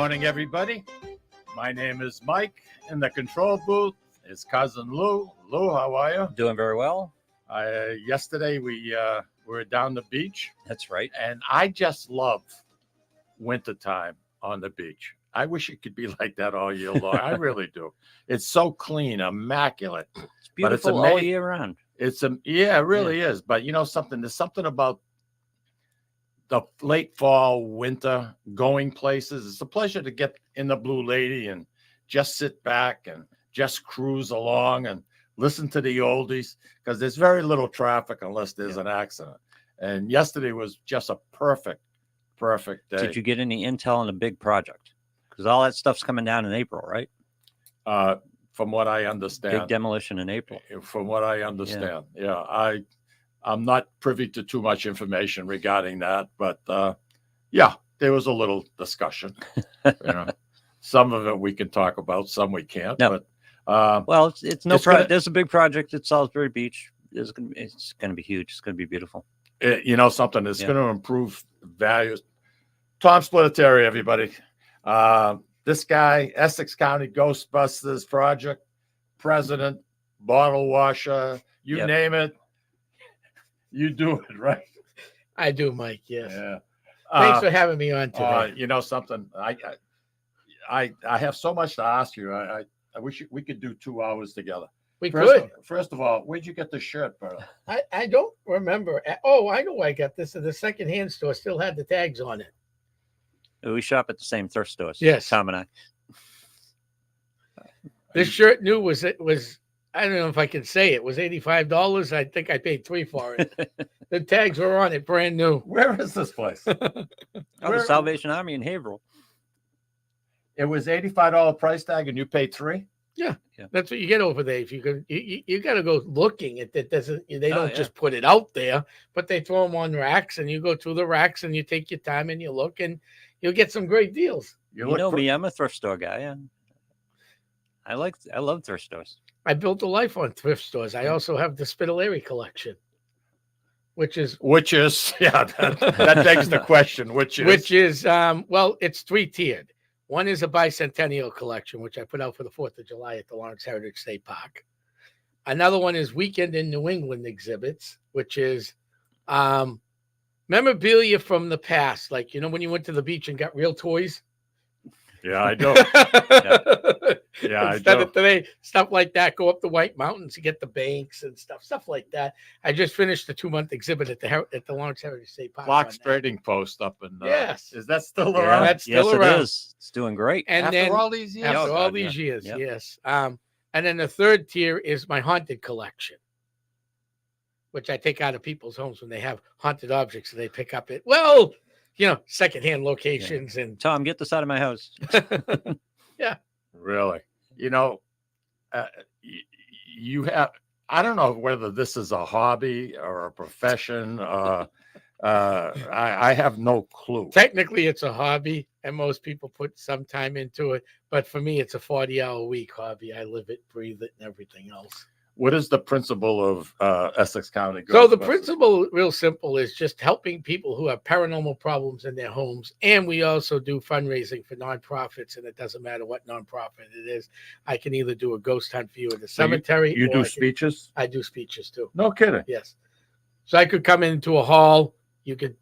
morning, everybody. My name is Mike. In the control booth is cousin Lou. Lou, how are you? Doing very well. Yesterday we were down the beach. That's right. And I just love wintertime on the beach. I wish it could be like that all year long. I really do. It's so clean, immaculate. It's beautiful all year round. It really is. But you know something? There's something about the late fall, winter, going places. It's a pleasure to get in the Blue Lady and just sit back and just cruise along and listen to the oldies, because there's very little traffic unless there's an accident. And yesterday was just a perfect day. Did you get any intel on the big project? Because all that stuff's coming down in April, right? From what I understand. Big demolition in April. From what I understand. Yeah. I'm not privy to too much information regarding that, but there was a little discussion. Some of it we can talk about, some we can't. No. But well, there's a big project at Salisbury Beach. It's going to be huge. It's going to be beautiful. You know something? It's going to improve values. Tom Spitalere, everybody. This guy, Essex County Ghost Project, president, bottle washer, you name it. You do it, right? I do, Mike. Yes. Yeah. Thanks for having me on today. You know something? I have so much to ask you. I wish we could do 2 hours together. We could. First of all, where'd you get the shirt, brother? I don't remember. Oh, I know I got this at the secondhand store. Still had the tags on it. We shop at the same thrift stores. Yes. Tom and I. This shirt new was I don't know if I can say it was $85. I think I paid $3 for it. The tags were on it, brand new. Where is this place? The Salvation Army in Haverhill. It was $85 price tag, and you paid $3. Yeah, that's what you get over there. If you got to go looking at it. They don't just put it out there, but they throw them on racks, and you go through the racks and you take your time and you look, and you'll get some great deals. You know me, I'm a thrift store guy. Yeah. I love thrift stores. I built a life on thrift stores. I also have the Spitalere collection, which is that begs the question. Which is well, it's 3-tiered. One is a bicentennial collection, which I put out for the 4th of July at the Lawrence Heritage State Park. Another one is Weekend in New England exhibits, which is memorabilia from the past. Like, when you went to the beach and got real toys. Yeah, I do. Instead of today, stuff like that. Go up the White Mountains to get the banks and stuff like that. I just finished the 2-month exhibit at the Lawrence Heritage State Park. Fox Trading Post up in. Yes, is that still around? That's still around. It is. It's doing great. And after all these years. Yes. And then the 3rd tier is my haunted collection, which I take out of people's homes when they have haunted objects and they pick up it. Well, secondhand locations and Tom, get this out of my house. Yeah. Really? You have, I don't know whether this is a hobby or a profession. I have no clue. Technically, it's a hobby, and most people put some time into it. But for me, it's a 40-hour-a-week hobby. I live it, breathe it, and everything else. What is the principle of Essex County Ghost? So the principle, real simple, is just helping people who have paranormal problems in their homes. And we also do fundraising for nonprofits, and it doesn't matter what nonprofit it is. I can either do a ghost hunt for you at the cemetery. You do speeches? I do speeches too. No kidding. Yes. So I could come into a hall. You could,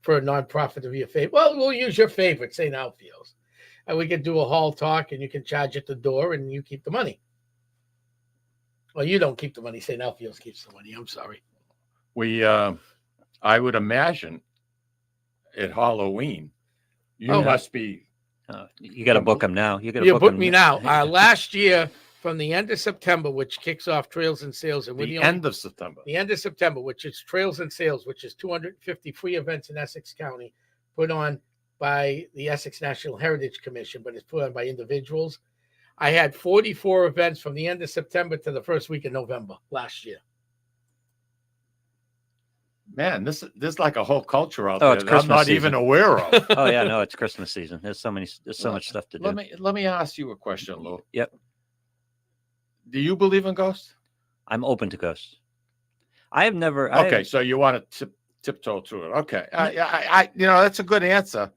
for a nonprofit of your favorite. Well, we'll use your favorite, St. Alfio's. And we could do a hall talk, and you can charge at the door, and you keep the money. Well, you don't keep the money. St. Alfio's keeps the money. I'm sorry. I would imagine at Halloween, you must be. You got to book them now. You book me now. Last year, from the end of September, which kicks off Trails and Sales, and the end of September. The end of September, which is Trails and Sales, which is 250 free events in Essex County, put on by the Essex National Heritage Commission, but it's put on by individuals. I had 44 events from the end of September to the first week of November last year. Man, there's like a whole culture out there that I'm not even aware of. No, it's Christmas season. There's so much stuff to do. Let me ask you a question, Lou. Yep. Do you believe in ghosts? I'm open to ghosts. I have never. So you want to tiptoe through it? Okay. I that's a good answer.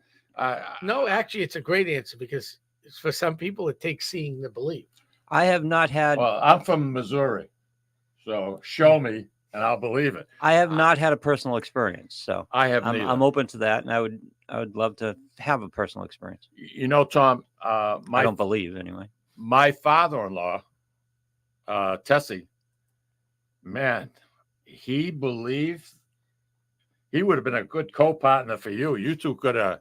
No, actually, it's a great answer because for some people, it takes seeing to believe. I have not had. Well, I'm from Missouri, so show me and I'll believe it. I have not had a personal experience, so I have neither. I'm open to that, and I would love to have a personal experience. You know, Tom, I don't believe anyway. my father-in-law, Tessie, man, he believed he would have been a good co-partner for you. You two could have,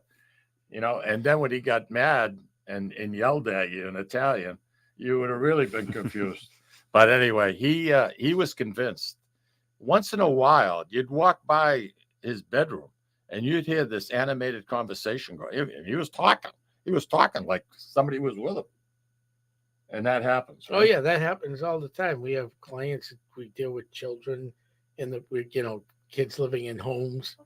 and then when he got mad and yelled at you in Italian, you would have really been confused. But anyway, he was convinced. Once in a while, you'd walk by his bedroom and you'd hear this animated conversation going. And he was talking. He was talking like somebody was with him. And that happens. Right? Oh yeah, that happens all the time. We have clients. We deal with children, kids living in homes.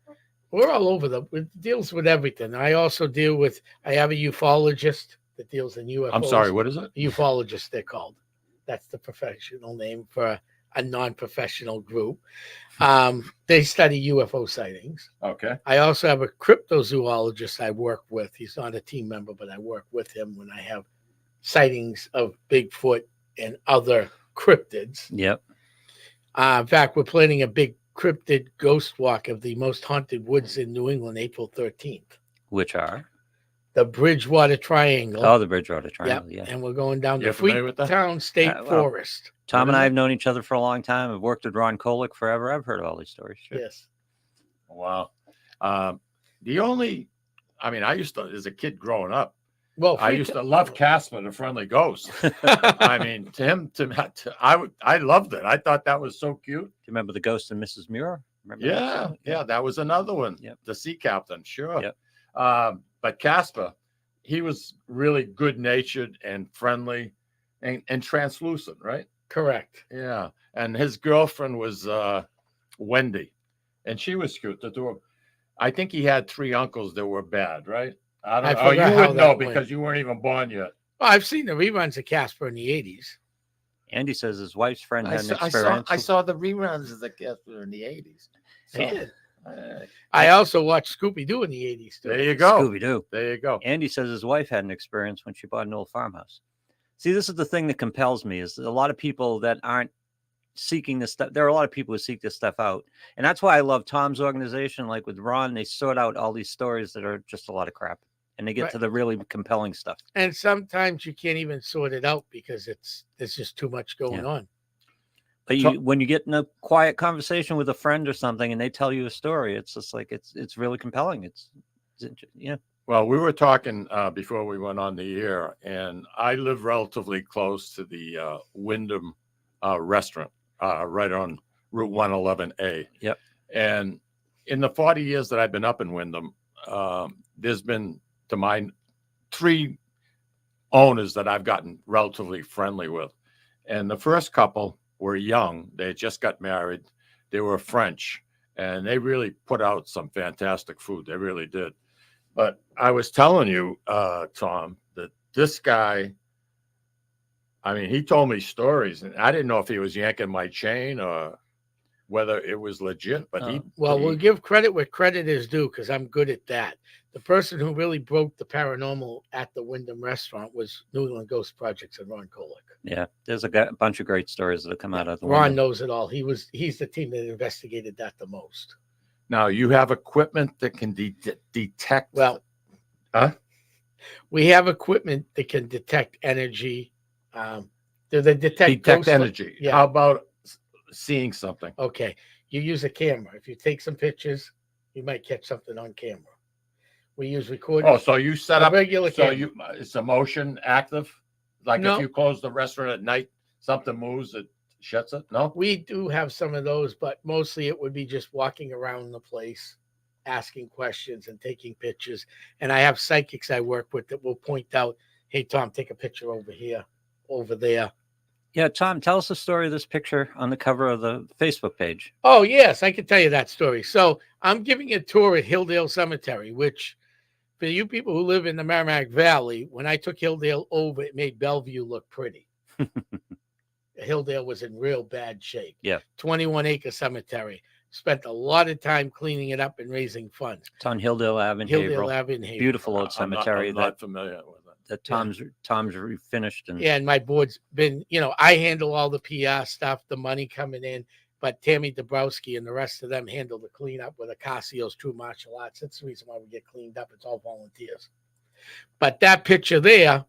We're all over it deals with everything. I also deal with. I have a ufologist that deals in UFOs. I'm sorry. What is it? Ufologist, they're called. That's the professional name for a non-professional group. They study UFO sightings. Okay. I also have a cryptozoologist I work with. He's not a team member, but I work with him when I have sightings of Bigfoot and other cryptids. Yep. In fact, we're planning a big cryptid ghost walk of the most haunted woods in New England, April 13th. Which are? The Bridgewater Triangle. Oh, the Bridgewater Triangle. Yep. Yeah. And we're going down You're to familiar with that? Freetown State Forest. Tom and I have known each other for a long time. I've worked with Ron Kolick forever. I've heard all these stories. Sure. Yes. Wow. I used to, as a kid growing up, Well, I used to love Casper, the Friendly Ghost. I mean, I loved it. I thought that was so cute. Do you remember the Ghost and Mrs. Muir? Remember Yeah, yeah, that was another one. Yep. The sea captain, sure. Yep. But Casper, he was really good-natured and friendly and translucent, right? Correct. Yeah. And his girlfriend was Wendy, and she was cute. I think he had 3 uncles that were bad, right? I don't know. Oh, you wouldn't know because you weren't even born yet. Well, I've seen the reruns of Casper in the 80s. Andy says his wife's friend had an experience. I saw the reruns of the Casper in the 80s. So, I also watched Scooby-Doo in the 80s, too. There you go. Scooby-Doo. There you go. Andy says his wife had an experience when she bought an old farmhouse. See, this is the thing that compels me is a lot of people that aren't seeking this stuff. There are a lot of people who seek this stuff out. And that's why I love Tom's organization. Like with Ron, they sort out all these stories that are just a lot of crap. And they get to the really compelling stuff. And sometimes you can't even sort it out because there's just too much going on. But when you get in a quiet conversation with a friend or something and they tell you a story, it's just like it's really compelling. It's Well, we were talking before we went on the air, and I live relatively close to the Wyndham restaurant right on Route 111A. Yep. And in the 40 years that I've been up in Wyndham, there's been, to mine, 3 owners that I've gotten relatively friendly with. And the first couple were young. They had just got married. They were French, and they really put out some fantastic food. They really did. But I was telling you, Tom, that this guy, I mean, he told me stories, and I didn't know if he was yanking my chain or whether it was legit. But we'll give credit where credit is due because I'm good at that. The person who really broke the paranormal at the Wyndham restaurant was New England Ghost Project and Ron Kolick. Yeah, there's a bunch of great stories that have come out of the Ron knows it all. He's the team that investigated that the most. Now, you have equipment that can detect. Well, we have equipment that can detect energy. They detect energy. Yeah. How about seeing something? Okay. You use a camera. If you take some pictures, you might catch something on camera. We use recording. Oh, so you set up regular camera. So it's a motion active? Like if you close the restaurant at night, something moves, it shuts it? No? We do have some of those, but mostly it would be just walking around the place, asking questions and taking pictures. And I have psychics I work with that will point out, hey, Tom, take a picture over here, over there. Yeah, Tom, tell us the story of this picture on the cover of the Facebook page. Oh, yes, I can tell you that story. So I'm giving a tour at Hilldale Cemetery, which for you people who live in the Merrimack Valley, when I took Hilldale over, it made Bellevue look pretty. Hilldale was in real bad shape. Yeah. 21-acre cemetery. spent a lot of time cleaning it up and raising funds. It's on Hilldale Ave in Hilldale Haverhill. Ave in Haverhill. Beautiful old cemetery I'm not familiar with it. that Tom's refinished. And Yeah, and my board's been, I handle all the PR stuff, the money coming in, but Tammy Dabrowski and the rest of them handle the cleanup with Acasio's True Martial Arts. That's the reason why we get cleaned up. It's all volunteers. But that picture there,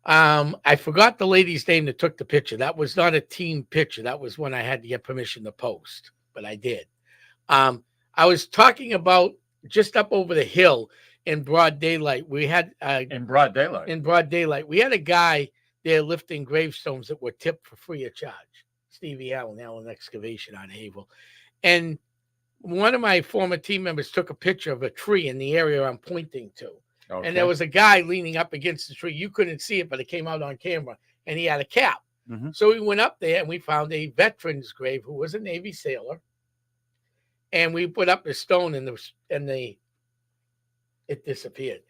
I forgot the lady's name that took the picture. That was not a team picture. That was when I had to get permission to post, but I did. I was talking about just up over the hill in broad daylight. We had In broad daylight. we had a guy there lifting gravestones that were tipped for free of charge. Stevie Allen Excavation on Haverhill. And one of my former team members took a picture of a tree in the area I'm pointing to. Okay. And there was a guy leaning up against the tree. You couldn't see it, but it came out on camera. And he had a cap. Mm-hmm. So we went up there and we found a veteran's grave who was a Navy sailor. And we put up the stone and it disappeared.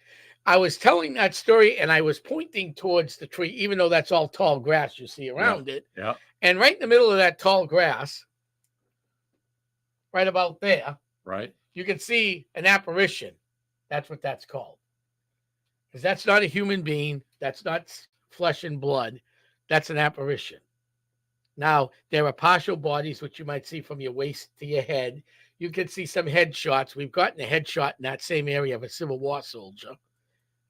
I was telling that story and I was pointing towards the tree, even though that's all tall grass you see around it. Yeah. And right in the middle of that tall grass, right about there, Right. you can see an apparition. That's what that's called. Because that's not a human being. That's not flesh and blood. That's an apparition. Now, there are partial bodies, which you might see from your waist to your head. You can see some headshots. We've gotten a headshot in that same area of a Civil War soldier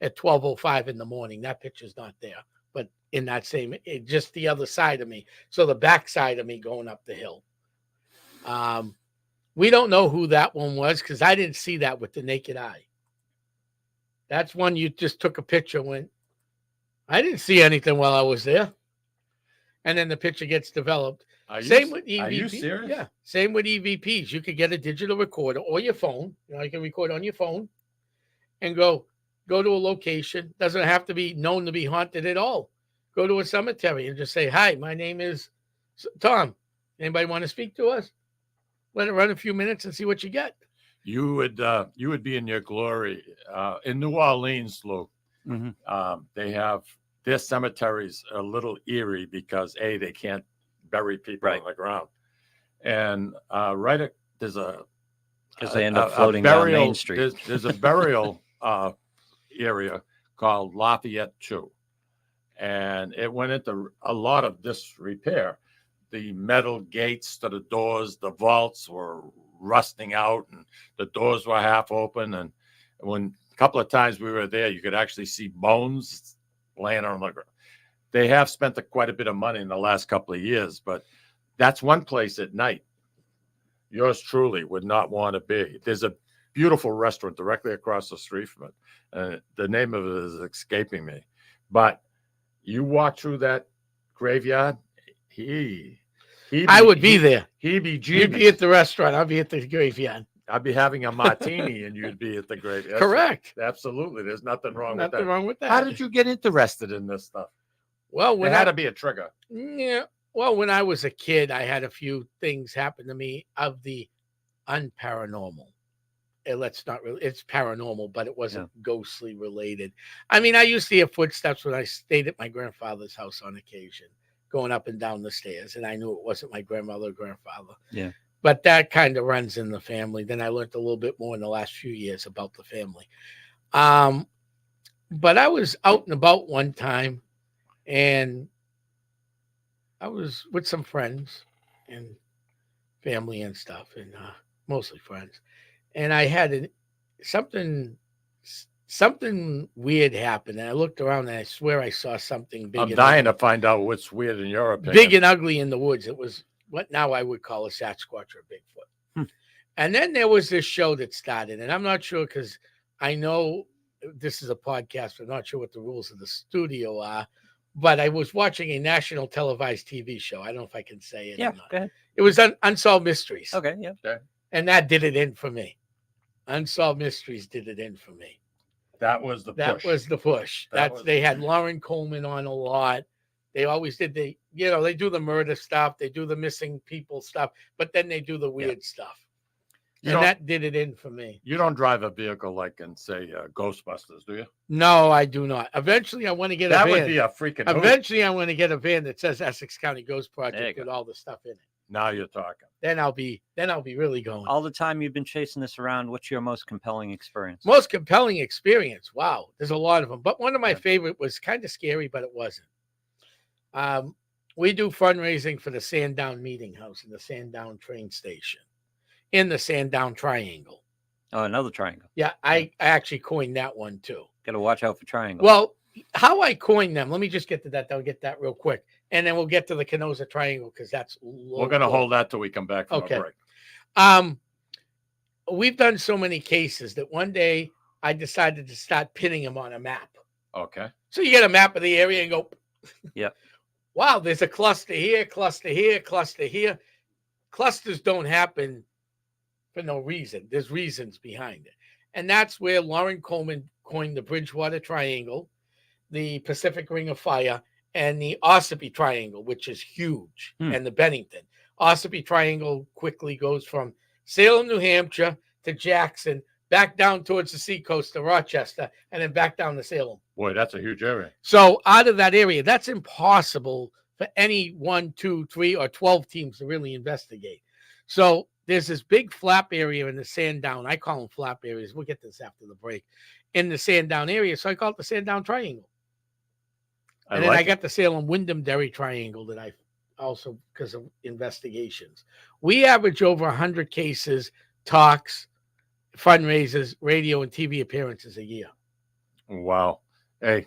at 12:05 in the morning. That picture's not there, but in that same, just the other side of me. So the back side of me going up the hill. We don't know who that one was because I didn't see that with the naked eye. That's one you just took a picture when I didn't see anything while I was there. And then the picture gets developed. Same with EVPs. Are you serious? Yeah. Same with EVPs. You could get a digital recorder or your phone. You can record on your phone and go to a location. Doesn't have to be known to be haunted at all. Go to a cemetery and just say, "Hi, my name is Tom. Anybody want to speak to us?" Let it run a few minutes and see what you get. You would be in your glory. In New Orleans, Lou, Mm-hmm. they have their cemeteries a little eerie because they can't bury people Right. on the ground, and there's a Because they end up floating down Main Street. There's a burial area called Lafayette 2, and it went into a lot of disrepair. The metal gates to the doors, the vaults were rusting out, and the doors were half open. And when a couple of times we were there, you could actually see bones laying on the ground. They have spent quite a bit of money in the last couple of years, but that's one place at night yours truly would not want to be. There's a beautiful restaurant directly across the street from it. The name of it is escaping me. But you walk through that graveyard, I would be there. He'd be You'd be at the restaurant. I'll be at the graveyard. I'd be having a martini and you'd be at the graveyard. Correct. Absolutely. There's nothing wrong with that. Nothing wrong with that. How did you get interested in this stuff? Well, There had to be a trigger. Yeah. Well, when I was a kid, I had a few things happen to me of the unparanormal. It's paranormal, but it wasn't ghostly related. I mean, I used to hear footsteps when I stayed at my grandfather's house on occasion, going up and down the stairs, and I knew it wasn't my grandmother or grandfather. Yeah. But that kind of runs in the family. Then I learned a little bit more in the last few years about the family. But I was out and about one time, and I was with some friends and family and stuff, and mostly friends. And I had something weird happen. And I looked around and I swear I saw something big. I'm dying to find out what's weird in your opinion. Big and ugly in the woods. It was what now I would call a Sasquatch or a Bigfoot. And then there was this show that started, and I'm not sure because I know this is a podcast, but I'm not sure what the rules of the studio are. But I was watching a national televised TV show. I don't know if I can say it. Yeah, or not. go ahead. It was Unsolved Mysteries. Okay, yeah. And that did it in for me. Unsolved Mysteries did it in for me. That was the push. That was the push. They had Lauren Coleman on a lot. They always did they do the murder stuff, they do the missing people stuff, but then they do the weird stuff. And that did it in for me. You don't drive a vehicle like in, say, Ghostbusters, do you? No, I do not. Eventually, I want to get a van. That would be a freaking hoot. Eventually, I want to get a van that says Essex County Ghost Project with all the stuff in it. Now you're talking. Then I'll be really going. All the time you've been chasing this around, what's your most compelling experience? Most compelling experience. Wow, there's a lot of them, but one of my favorite was kind of scary, but it wasn't. We do fundraising for the Sandown Meeting House and the Sandown train station in the Sandown Triangle. Oh, another triangle. Yeah, I actually coined that one too. Got to watch out for triangles. Well, how I coined them, let me just get to that. I'll get that real quick. And then we'll get to the Canosa Triangle because that's We're going to hold that till we come back from Okay. a break. We've done so many cases that one day I decided to start pinning them on a map. Okay. So you get a map of the area and go, Yeah. Wow, there's a cluster here, cluster here, cluster here. Clusters don't happen for no reason. There's reasons behind it. And that's where Lauren Coleman coined the Bridgewater Triangle, the Pacific Ring of Fire, and the Ossipee Triangle, which is huge, and the Bennington. Ossipee Triangle quickly goes from Salem, New Hampshire to Jackson, back down towards the seacoast to Rochester, and then back down to Salem. Boy, that's a huge area. So out of that area, that's impossible for any 1, 2, 3, or 12 teams to really investigate. So there's this big flap area in the Sandown. I call them flap areas. We'll get this after the break. In the Sandown area. So I call it the Sandown Triangle. And then I got the Salem Wyndham-Derry Triangle that I also, because of investigations. We average over 100 cases, talks, fundraisers, radio, and TV appearances a year. Wow. Hey,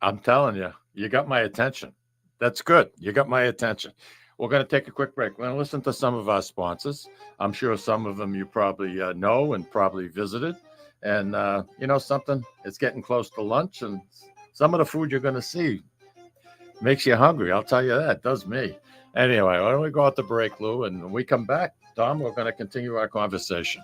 I'm telling you, you got my attention. That's good. You got my attention. We're going to take a quick break. We're going to listen to some of our sponsors. I'm sure some of them you probably know and probably visited. And you know something? It's getting close to lunch, and some of the food you're going to see makes you hungry. I'll tell you that. It does me. Anyway, why don't we go out to break, Lou? And when we come back, Tom, we're going to continue our conversation.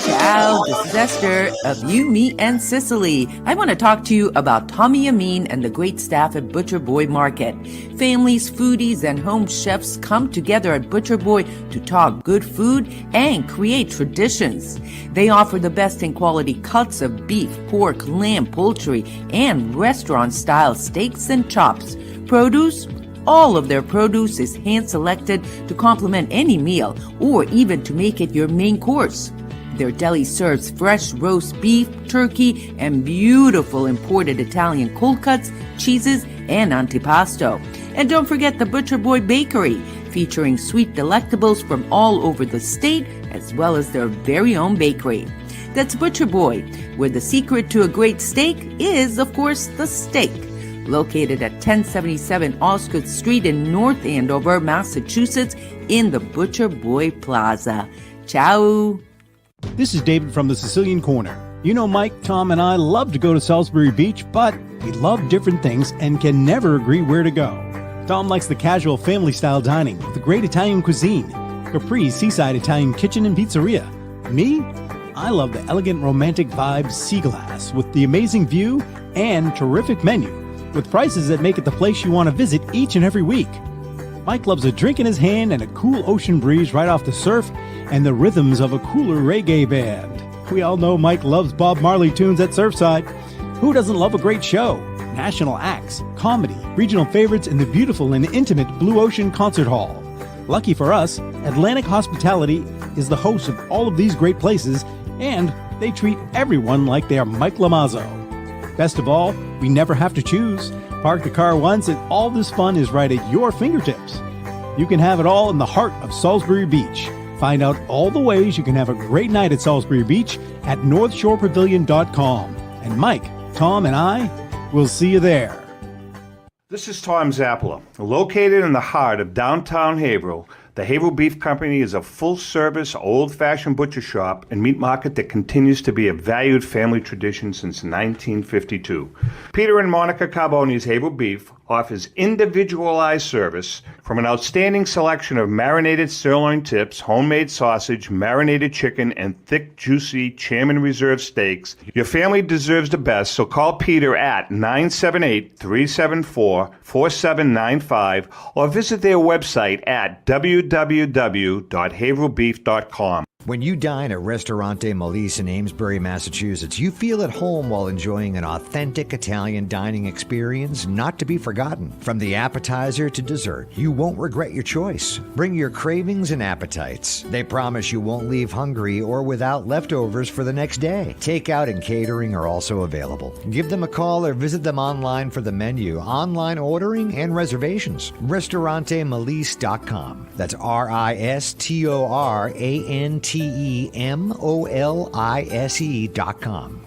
Ciao, this is Esther of You, Me, and Sicily. I want to talk to you about Tommy Amin and the great staff at Butcher Boy Market. Families, foodies, and home chefs come together at Butcher Boy to talk good food and create traditions. They offer the best in quality cuts of beef, pork, lamb, poultry, and restaurant-style steaks and chops. Produce? All of their produce is hand-selected to complement any meal or even to make it your main course. Their deli serves fresh roast beef, turkey, and beautiful imported Italian cold cuts, cheeses, and antipasto. And don't forget the Butcher Boy Bakery, featuring sweet delectables from all over the state, as well as their very own bakery. That's Butcher Boy, where the secret to a great steak is, of course, the steak. Located at 1077 Osgood Street in North Andover, Massachusetts, in the Butcher Boy Plaza. Ciao! This is David from the Sicilian Corner. You know, Mike, Tom, and I love to go to Salisbury Beach, but we love different things and can never agree where to go. Tom likes the casual family-style dining with the great Italian cuisine, Capri's seaside Italian kitchen and pizzeria. Me? I love the elegant romantic vibes Sea Glass with the amazing view and terrific menu, with prices that make it the place you want to visit each and every week. Mike loves a drink in his hand and a cool ocean breeze right off the surf and the rhythms of a cooler reggae band. We all know Mike loves Bob Marley tunes at Surfside. Who doesn't love a great show? National acts, comedy, regional favorites, and the beautiful and intimate Blue Ocean Concert Hall. Lucky for us, Atlantic Hospitality is the host of all of these great places, and they treat everyone like they are Mike Lamazzo. Best of all, we never have to choose. Park the car once and all this fun is right at your fingertips. You can have it all in the heart of Salisbury Beach. Find out all the ways you can have a great night at Salisbury Beach at northshorepavilion.com. And Mike, Tom, and I will see you there. This is Tom Zappala. Located in the heart of downtown Haverhill, the Haverhill Beef Company is a full-service, old-fashioned butcher shop and meat market that continues to be a valued family tradition since 1952. Peter and Monica Carboni's Haverhill Beef offers individualized service from an outstanding selection of marinated sirloin tips, homemade sausage, marinated chicken, and thick, juicy Chairman Reserve steaks. Your family deserves the best, so call Peter at 978-374-4795 or visit their website at www.haverhillbeef.com. When you dine at Ristorante Melisse in Amesbury, Massachusetts, you feel at home while enjoying an authentic Italian dining experience not to be forgotten. From the appetizer to dessert, you won't regret your choice. Bring your cravings and appetites. They promise you won't leave hungry or without leftovers for the next day. Takeout and catering are also available. Give them a call or visit them online for the menu, online ordering, and reservations. RistoranteMelisse.com. That's RistoranteMolise.com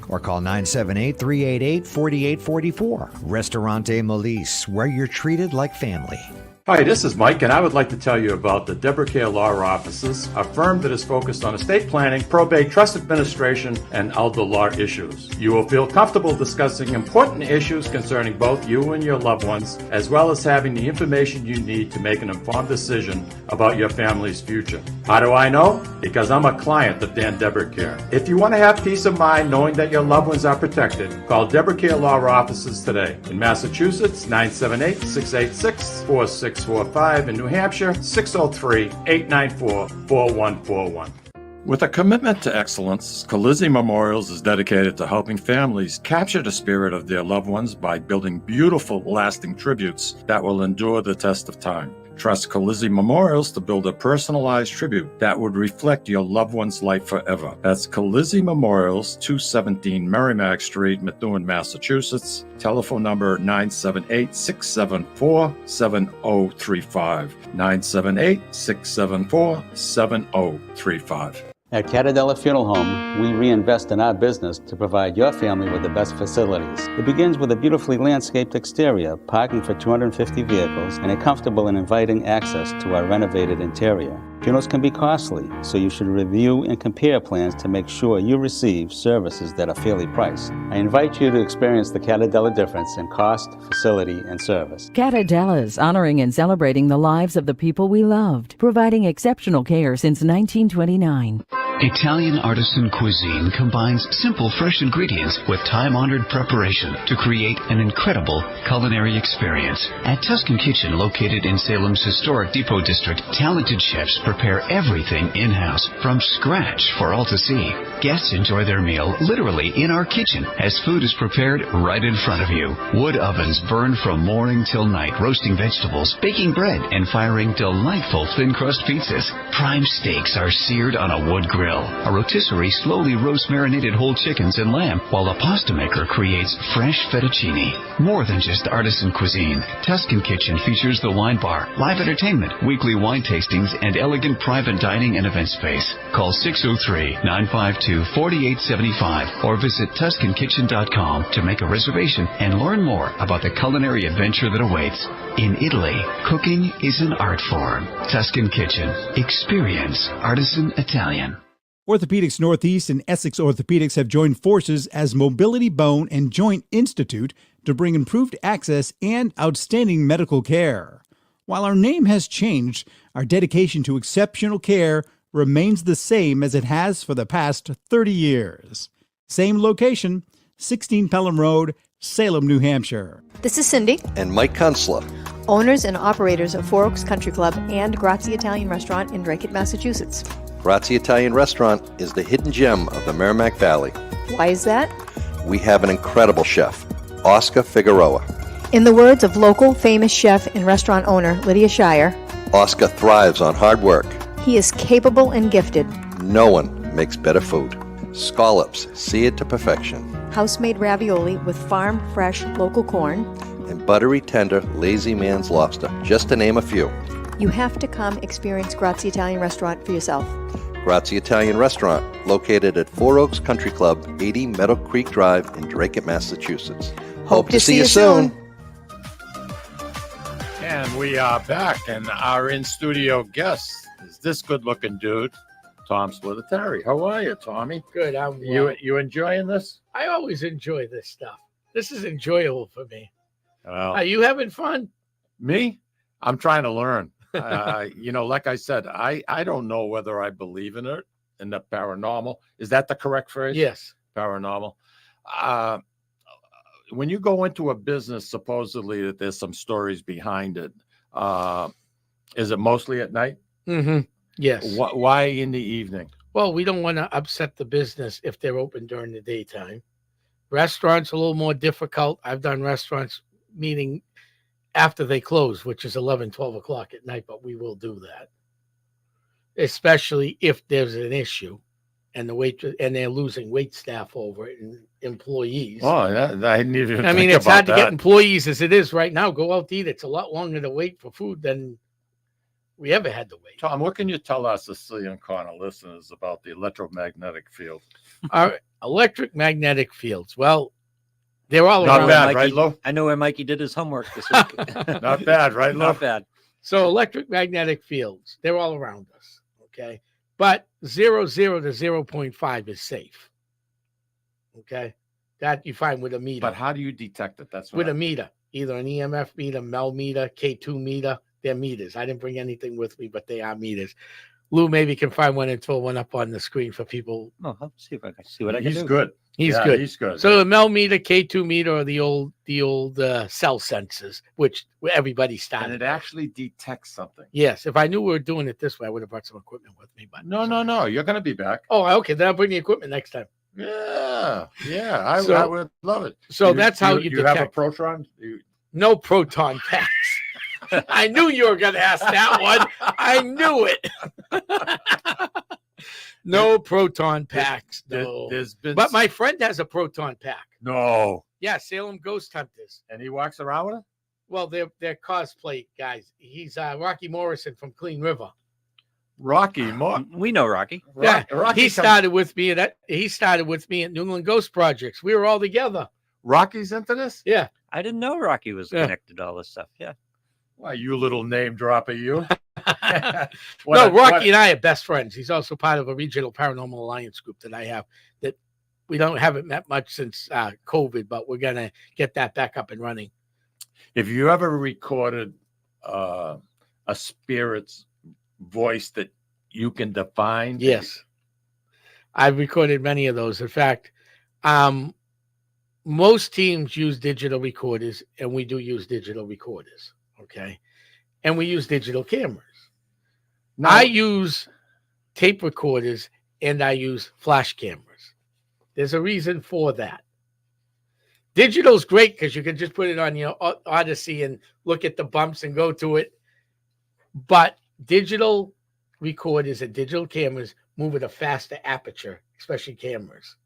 or call 978-388-4844. Ristorante Melisse, where you're treated like family. Hi, this is Mike, and I would like to tell you about the Deborah Care Law Offices, a firm that is focused on estate planning, probate, trust administration, and elder law issues. You will feel comfortable discussing important issues concerning both you and your loved ones, as well as having the information you need to make an informed decision about your family's future. How do I know? Because I'm a client of Dan Deborah Care. If you want to have peace of mind knowing that your loved ones are protected, call Deborah Care Law Offices today. In Massachusetts, 978-686-4645. In New Hampshire, 603-894-4141. With a commitment to excellence, Colizzi Memorials is dedicated to helping families capture the spirit of their loved ones by building beautiful, lasting tributes that will endure the test of time. Trust Colizzi Memorials to build a personalized tribute that would reflect your loved one's life forever. That's Colizzi Memorials, 217 Merrimack Street, Methuen, Massachusetts. Telephone number 978-674-7035. 978-674-7035. At Catadella Funeral Home, we reinvest in our business to provide your family with the best facilities. It begins with a beautifully landscaped exterior, parking for 250 vehicles, and a comfortable and inviting access to our renovated interior. Funerals can be costly, so you should review and compare plans to make sure you receive services that are fairly priced. I invite you to experience the Catadella difference in cost, facility, and service. Catadella's honoring and celebrating the lives of the people we loved, providing exceptional care since 1929. Italian artisan cuisine combines simple, fresh ingredients with time-honored preparation to create an incredible culinary experience. At Tuscan Kitchen, located in Salem's historic Depot District, talented chefs prepare everything in-house from scratch for all to see. Guests enjoy their meal literally in our kitchen as food is prepared right in front of you. Wood ovens burn from morning till night, roasting vegetables, baking bread, and firing delightful thin-crust pizzas. Prime steaks are seared on a wood grill. A rotisserie slowly roasts marinated whole chickens and lamb, while a pasta maker creates fresh fettuccine. More than just artisan cuisine, Tuscan Kitchen features the wine bar, live entertainment, weekly wine tastings, and elegant private dining and event space. Call 603-952-4875 or visit TuscanKitchen.com to make a reservation and learn more about the culinary adventure that awaits. In Italy, cooking is an art form. Tuscan Kitchen. Experience artisan Italian. Orthopedics Northeast and Essex Orthopedics have joined forces as Mobility Bone and Joint Institute to bring improved access and outstanding medical care. While our name has changed, our dedication to exceptional care remains the same as it has for the past 30 years. Same location, 16 Pelham Road, Salem, New Hampshire. This is Cindy, and Mike Kunstler, owners and operators of Four Oaks Country Club and Grazie Italian Restaurant in Drake, Massachusetts. Grazie Italian Restaurant is the hidden gem of the Merrimack Valley. Why is that? We have an incredible chef, Oscar Figueroa. In the words of local famous chef and restaurant owner Lydia Shire, Oscar thrives on hard work. He is capable and gifted. No one makes better food. Scallops seared to perfection. House-made ravioli with farm-fresh local corn. And buttery tender lazy man's lobster, just to name a few. You have to come experience Grazie Italian Restaurant for yourself. Grazie Italian Restaurant, located at Four Oaks Country Club, 80 Meadow Creek Drive in Drake, Massachusetts. Hope to see you soon. And we are back, and our in-studio guest is this good-looking dude, Tom Spitalere. How are you, Tommy? Good. I'm You enjoying this? I always enjoy this stuff. This is enjoyable for me. Well, Are you having fun? me? I'm trying to learn. Like I said, I don't know whether I believe in it, in the paranormal. Is that the correct phrase? Yes. Paranormal. When you go into a business, supposedly that there's some stories behind it, is it mostly at night? Mm-hmm. Yes. Why in the evening? Well, we don't want to upset the business if they're open during the daytime. Restaurants a little more difficult. I've done restaurants meeting after they close, which is 11, 12 o'clock at night, but we will do that. Especially if there's an issue and they're losing wait staff over it and employees. Oh, I didn't even I mean, think it's hard about to get that. employees as it is right now. Go out to eat. It's a lot longer to wait for food than we ever had to wait. Tom, what can you tell our Sicilian Corner listeners about the electromagnetic field? Our electric-magnetic fields. Well, they're all Not around. bad, Mikey, right, Lou? I know where Mikey did his homework this week. Not bad, right, Lou? Not bad. So electric-magnetic fields, they're all around us. Okay. But 0 to 0.5 is safe. Okay. That you find with a meter. But how do you detect it? That's With what a meter, either an EMF meter, Mel meter, K2 meter. They're meters. I didn't bring anything with me, but they are meters. Lou maybe can find one and throw one up on the screen for people. Oh, I'll see if I can see what I can He's do. good. He's Yeah, good. He's good. So the Mel meter, K2 meter, or the old cell sensors, which everybody and started. it actually detects something. Yes, if I knew we were doing it this way, I would have brought some equipment with me. But No. You're going to be back. Oh, okay. Then I'll bring the equipment next time. Yeah. I So- would love it. So that's how you have a detect. proton. No proton packs. I knew you were going to ask that one. I knew it. No proton packs. No. There's been, But my friend has a proton pack. no, Yeah, Salem Ghost Hunters. and he walks around with it. Well, they're cosplay guys. He's Rocky Morrison from Clean River. Rocky, more. We know Rocky. Yeah, Rocky he comes- started with me at New England Ghost Projects. We were all together. Rocky's into this. Yeah. I didn't know Rocky was Yeah. connected to all this stuff. Yeah. Why, you little name dropper, you. Rocky and I are best friends. He's also part of a regional paranormal alliance group that I have that we haven't met much since COVID, but we're going to get that back up and running. If you ever recorded a spirit's voice that you can define, Yes. I've recorded many of those. In fact, most teams use digital recorders, and we do use digital recorders. Okay. And we use digital cameras. Now, I use tape recorders and I use flash cameras. There's a reason for that. Digital's great because you can just put it on your Odyssey and look at the bumps and go to it. But digital recorders and digital cameras move at a faster aperture, especially cameras.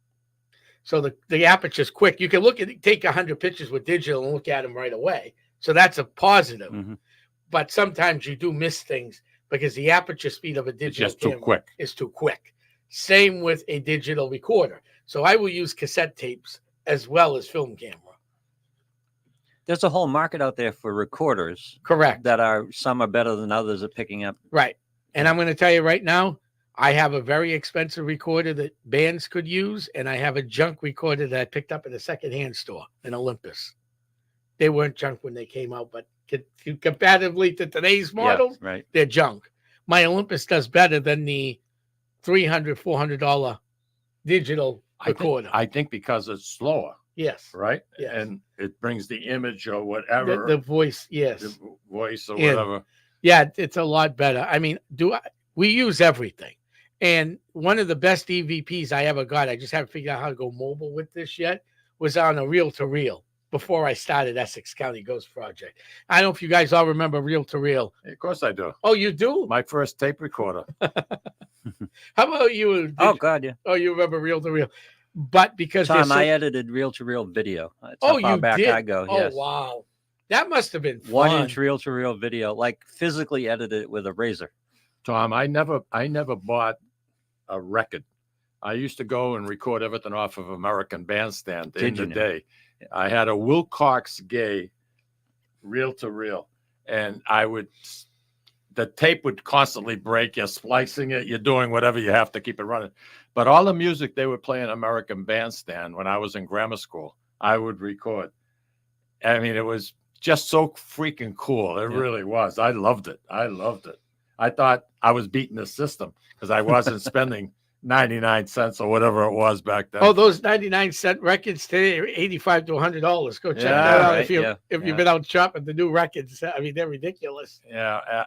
So the aperture is quick. You can take 100 pictures with digital and look at them right away. So that's a positive. Mm-hmm. But sometimes you do miss things because the aperture speed of a it's digital just too camera quick. is too quick. Same with a digital recorder. So I will use cassette tapes as well as film camera. There's a whole market out there for recorders Correct. some are better than others at picking up. Right. And I'm going to tell you right now, I have a very expensive recorder that bands could use, and I have a junk recorder that I picked up at a secondhand store in Olympus. They weren't junk when they came out, but comparatively to today's models, Yeah, right. they're junk. My Olympus does better than the $300, $400 digital recorder. I think because it's slower, Yes. right? Yes. And it brings the image or whatever, The voice, yes. the voice or Yeah. whatever. Yeah, it's a lot better. I mean, we use everything. And one of the best EVPs I ever got, I just haven't figured out how to go mobile with this yet, was on a reel-to-reel before I started Essex County Ghost Project. I don't know if you guys all remember reel-to-reel. Of course I do. Oh, you do? My first tape recorder. How about you? Oh, God, yeah. Oh, you remember reel-to-reel. But because Tom, there's I edited reel-to-reel video. That's Oh, how far you back did? I go. Oh, Yes. wow. That must have been fun. 1-inch reel-to-reel video, like physically edited it with a razor. Tom, I never bought a record. I used to go and record everything off of American Bandstand in Did the you now? day. I had a Wilcox Gay reel-to-reel, and the tape would constantly break. You're splicing it, you're doing whatever you have to keep it running. But all the music they would play in American Bandstand when I was in grammar school, I would record. I mean, it was just so freaking cool. It really was. I loved it. I thought I was beating the system because I wasn't spending 99 cents or whatever it was back then. Oh, those 99-cent records today are $85 to $100. Go check Yeah, that out right, if yeah, you've been out shopping the new records. I mean, they're ridiculous. Yeah,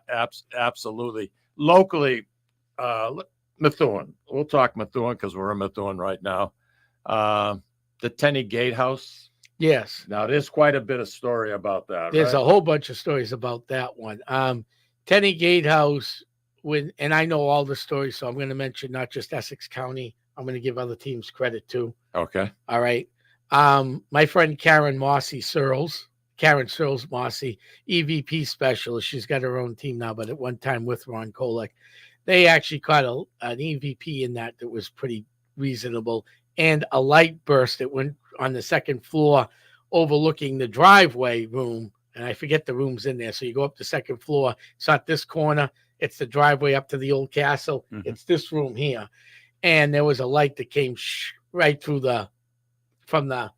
absolutely. Locally, Methuen. We'll talk Methuen because we're in Methuen right now. The Tenney Gatehouse. Yes. Now, there's quite a bit of story about that. There's right? a whole bunch of stories about that one. Tenney Gatehouse, and I know all the stories, so I'm going to mention not just Essex County. I'm going to give other teams credit too. Okay. All right. My friend Karen Searles Mossy, EVP specialist. She's got her own team now, but at one time with Ron Kolek, they actually caught an EVP in that was pretty reasonable, and a light burst that went on the second floor overlooking the driveway room. And I forget the rooms in there. So you go up the second floor. It's not this corner. It's the driveway up to the old castle. Mhm. It's this room here. And there was a light that came right through from the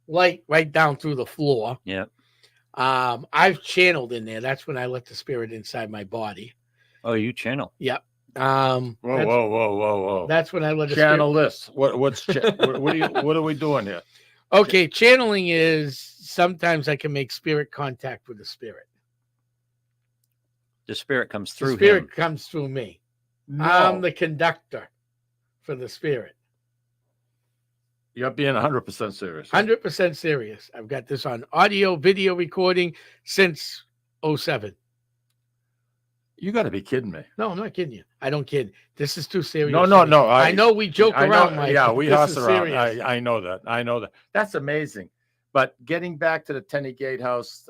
light right down through the floor. Yeah. I've channeled in there. That's when I let the spirit inside my body. Oh, you channel. Yep. Whoa. That's when I let the Channel spirit. this. What are we doing here? Okay, channeling is sometimes I can make spirit contact with the spirit. The spirit comes The through spirit him. comes through me. No. I'm the conductor for the spirit. You're being 100% serious. 100% serious. I've got this on audio, video recording since 07. You got to be kidding me. No, I'm not kidding you. I don't kid. This is too serious. No. I know we joke around, Mike. Yeah, but we this huss is around. serious. I know that. That's amazing. But getting back to the Tenney Gatehouse,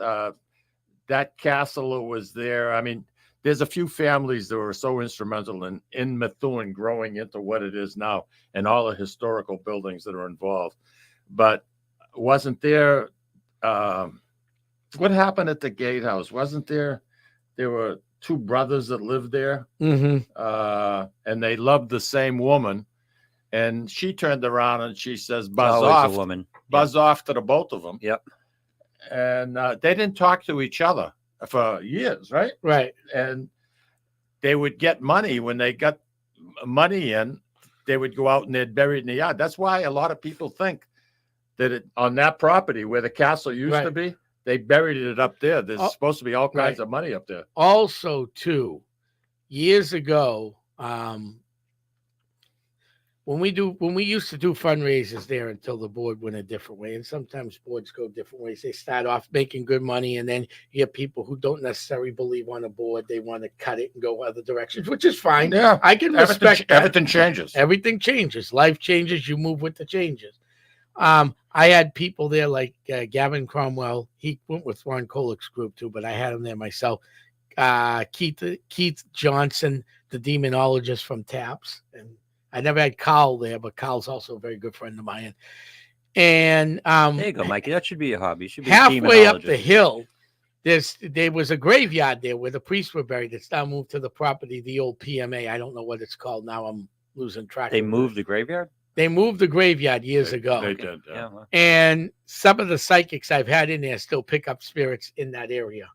that castle was there. I mean, there's a few families that were so instrumental in Methuen growing into what it is now and all the historical buildings that are involved. But wasn't there, what happened at the Gatehouse? Wasn't there were two brothers that lived there, Mm-hmm. and they loved the same woman. And she turned around and she says, Always buzz a woman. off to the both of them. Yep. And they didn't talk to each other for years, right? Right. And they would get money. When they got money in, they would go out and they'd bury it in the yard. That's why a lot of people think that on that property where the castle used to be, they buried it up there. There's supposed to be all kinds of money up there. Also, too, years ago, when we used to do fundraisers there until the board went a different way, and sometimes boards go different ways. They start off making good money, and then you get people who don't necessarily believe on a board. They want to cut it and go other directions, which is fine. Yeah, I can respect that. Everything changes. Everything changes. Life changes. You move with the changes. I had people there like Gavin Cromwell. He went with Ron Kolek's group too, but I had him there myself. Keith Johnson, the demonologist from TAPS, and I never had Carl there, but Carl's also a very good friend of mine. And There you go, Mikey. That should be your hobby. You should be halfway a up the hill, there was a graveyard there where the priests were buried. It's now moved to the property, the old PMA. I don't know what it's called now. I'm losing track. They moved the graveyard? They moved the graveyard years ago. They did. Yeah. Well, And some of the psychics I've had in there still pick up spirits in that area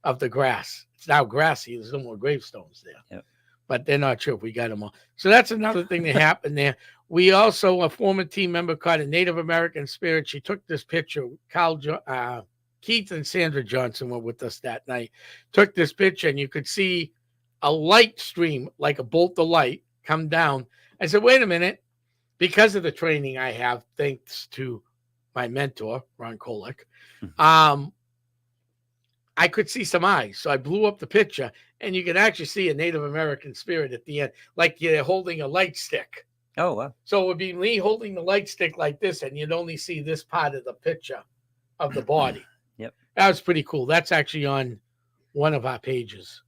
of the grass. It's now grassy. There's no more gravestones there. Yep. But they're not sure if we got them all. So that's another thing that happened there. We also, a former team member caught a Native American spirit. She took this picture. Keith and Sandra Johnson were with us that night. Took this picture, and you could see a light stream, like a bolt of light, come down. I said, wait a minute. Because of the training I have, thanks to my mentor, Ron Kolek, I could see some eyes. So I blew up the picture, and you can actually see a Native American spirit at the end, like you're holding a light stick. Oh, wow. So it would be me holding the light stick like this, and you'd only see this part of the picture of the body. Yep. That was pretty cool. That's actually on one of our pages.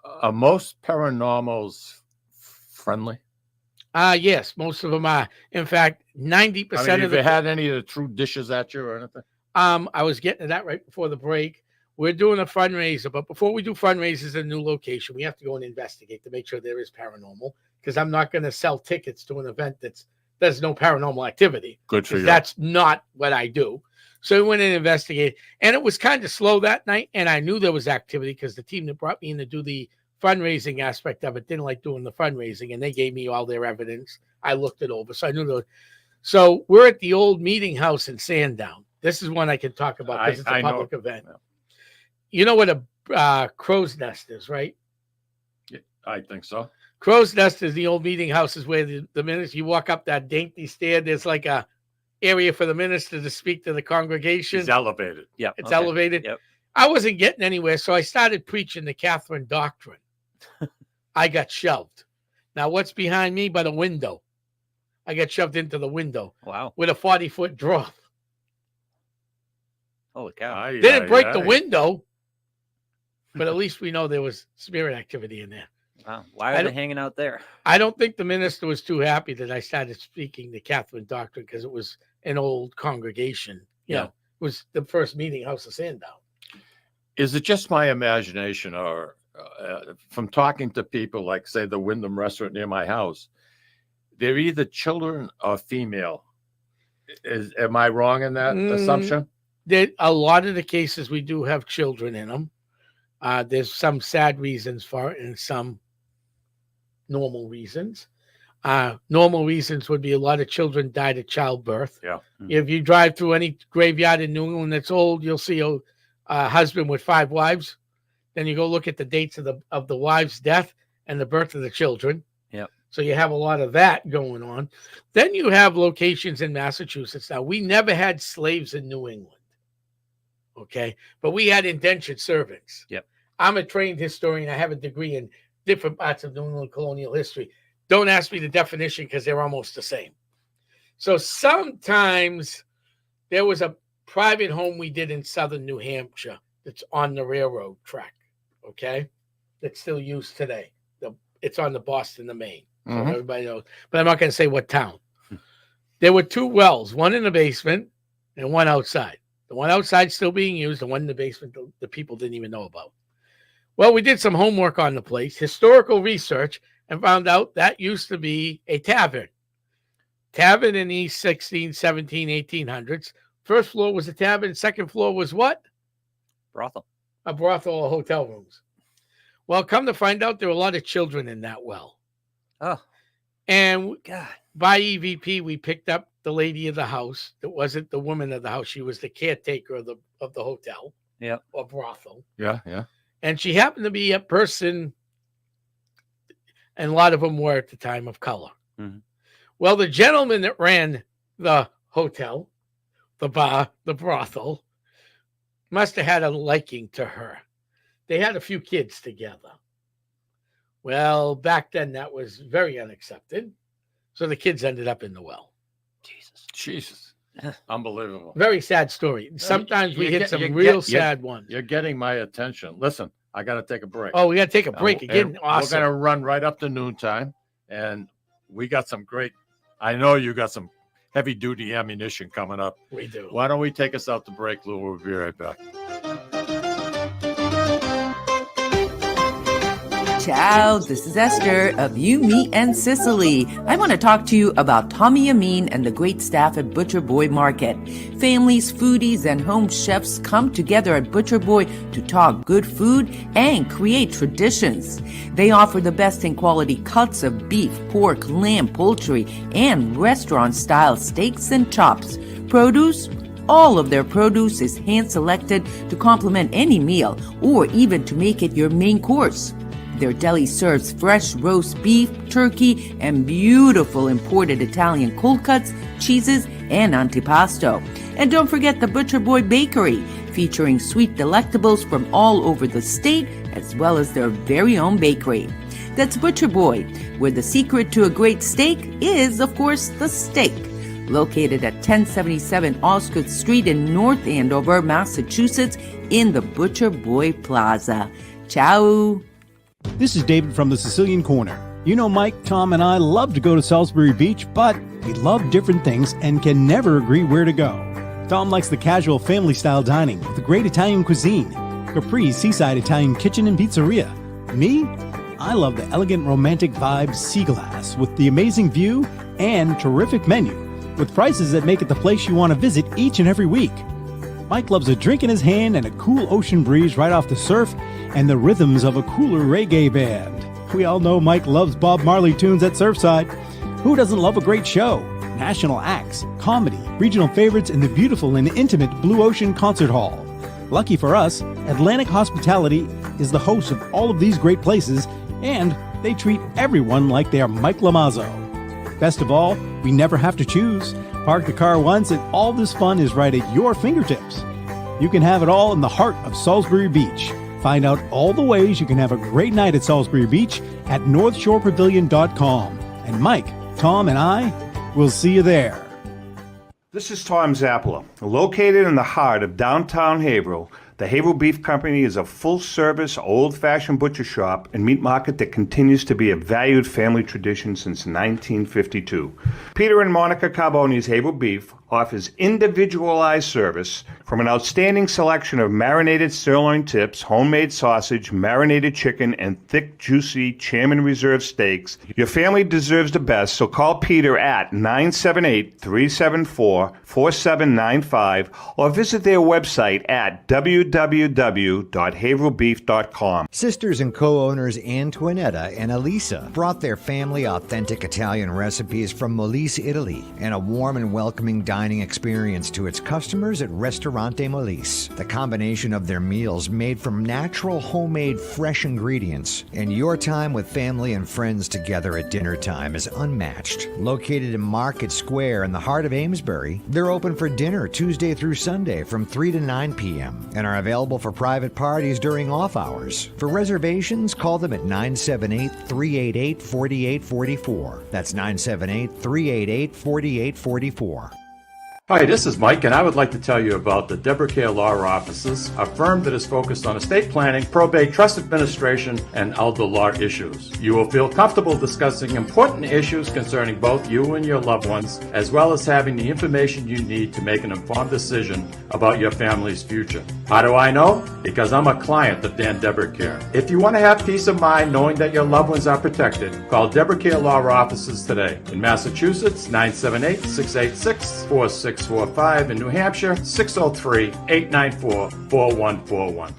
Are most paranormals friendly? Yes, most of them are. In fact, 90% Have of you had any of the true dishes at you or anything? I was getting to that right before the break. We're doing a fundraiser, but before we do fundraisers in a new location, we have to go and investigate to make sure there is paranormal, because I'm not going to sell tickets to an event there's no paranormal activity. Good for you. That's not what I do. So we went in and investigated, and it was kind of slow that night, and I knew there was activity because the team that brought me in to do the fundraising aspect of it didn't like doing the fundraising, and they gave me all their evidence. I looked it over, so I knew there was. So we're at the old meeting house in Sandown. This is one I can talk about because it's a public event. You know what a crow's nest is, right? I think so. Crow's Nest is the old meeting houses where the minister, you walk up that dainty stair. There's like a area for the minister to speak to the congregation. It's elevated. Yeah. It's elevated. Yep. I wasn't getting anywhere, so I started preaching the Catherine doctrine. I got shoved. Now, what's behind me but a window? I got shoved into the window. Wow. With a 40-foot drop. Holy cow. Didn't break the window, but at least we know there was spirit activity in there. Wow. Why are they hanging out there? I don't think the minister was too happy that I started speaking the Catherine doctrine because it was an old congregation. You know, it was the first meeting house of Sandown. Is it just my imagination, or from talking to people like, say, the Wyndham restaurant near my house, they're either children or female? Am I wrong in that assumption? A lot of the cases we do have children in them. There's some sad reasons for it and some normal reasons. Normal reasons would be a lot of children died at childbirth. Yeah. If you drive through any graveyard in New England that's old, you'll see a husband with 5 wives. Then you go look at the dates of the wife's death and the birth of the children. Yep. So you have a lot of that going on. Then you have locations in Massachusetts. Now, we never had slaves in New England. Okay. But we had indentured servants. Yep. I'm a trained historian. I have a degree in different parts of New England colonial history. Don't ask me the definition because they're almost the same. So sometimes there was a private home we did in southern New Hampshire that's on the railroad track, okay? That's still used today. It's on the Boston to Maine. So everybody knows. But I'm not going to say what town. There were 2 wells, one in the basement and one outside. The one outside still being used, the one in the basement the people didn't even know about. Well, we did some homework on the place, historical research, and found out that used to be a tavern. Tavern in the 16, 17, 1800s. First floor was a tavern. Second floor was what? Brothel. A brothel or hotel rooms. Well, come to find out, there were a lot of children in that well. Oh. And God. By EVP, we picked up the lady of the house. That wasn't the woman of the house. She was the caretaker of the hotel. Yeah. Or brothel. Yeah, yeah. And she happened to be a person, and a lot of them were at the time of color. Mm-hmm. Well, the gentleman that ran the hotel, the bar, the brothel, must have had a liking to her. They had a few kids together. Well, back then that was very unaccepted. So the kids ended up in the well. Jesus. Unbelievable. Very sad story. Sometimes we hit some sad ones. You're getting my attention. Listen, I got to take a break. Oh, we got to take a break again. Awesome. We're going to run right up to noontime, and we got some great, I know you got some heavy duty ammunition coming up. We do. Why don't we take us out to break, Lou? We'll be right back. Ciao, this is Esther of You, Me, and Sicily. I want to talk to you about Tommy Amin and the great staff at Butcher Boy Market. Families, foodies, and home chefs come together at Butcher Boy to talk good food and create traditions. They offer the best in quality cuts of beef, pork, lamb, poultry, and restaurant-style steaks and chops. Produce? All of their produce is hand-selected to complement any meal or even to make it your main course. Their deli serves fresh roast beef, turkey, and beautiful imported Italian cold cuts, cheeses, and antipasto. And don't forget the Butcher Boy Bakery, featuring sweet delectables from all over the state, as well as their very own bakery. That's Butcher Boy, where the secret to a great steak is, of course, the steak. Located at 1077 Osgood Street in North Andover, Massachusetts, in the Butcher Boy Plaza. Ciao! This is David from the Sicilian Corner. You know, Mike, Tom, and I love to go to Salisbury Beach, but we love different things and can never agree where to go. Tom likes the casual family-style dining with great Italian cuisine, Capri's seaside Italian kitchen and pizzeria. Me? I love the elegant romantic vibe Sea Glass with the amazing view and terrific menu, with prices that make it the place you want to visit each and every week. Mike loves a drink in his hand and a cool ocean breeze right off the surf and the rhythms of a cooler reggae band. We all know Mike loves Bob Marley tunes at Surfside. Who doesn't love a great show? National acts, comedy, regional favorites, and the beautiful and intimate Blue Ocean Concert Hall. Lucky for us, Atlantic Hospitality is the host of all of these great places, and they treat everyone like they're Mike Lamazzo. Best of all, we never have to choose. Park the car once and all this fun is right at your fingertips. You can have it all in the heart of Salisbury Beach. Find out all the ways you can have a great night at Salisbury Beach at northshorepavilion.com. And Mike, Tom, and I will see you there. This is Tom Zappala. Located in the heart of downtown Haverhill, the Haverhill Beef Company is a full-service, old-fashioned butcher shop and meat market that continues to be a valued family tradition since 1952. Peter and Monica Carboni's Haverhill Beef offers individualized service from an outstanding selection of marinated sirloin tips, homemade sausage, marinated chicken, and thick, juicy Chairman Reserve steaks. Your family deserves the best, so call Peter at 978-374-4795 or visit their website at www.haverhillbeef.com. Sisters and co-owners Antoinetta and Elisa brought their family authentic Italian recipes from Molise, Italy, and a warm and welcoming dining experience to its customers at Ristorante Molise. The combination of their meals made from natural, homemade, fresh ingredients, and your time with family and friends together at dinner time is unmatched. Located in Market Square in the heart of Amesbury, they're open for dinner Tuesday through Sunday from 3 to 9 p.m. and are available for private parties during off hours. For reservations, call them at 978-388-4844. That's 978-388-4844. Hi, this is Mike, and I would like to tell you about the Deborah Care Law Offices, a firm that is focused on estate planning, probate, trust administration, and elder law issues. You will feel comfortable discussing important issues concerning both you and your loved ones, as well as having the information you need to make an informed decision about your family's future. How do I know? Because I'm a client of Dan Deborah Care. If you want to have peace of mind knowing that your loved ones are protected, call Deborah Care Law Offices today. In Massachusetts, 978-686-4645. In New Hampshire, 603-894-4141.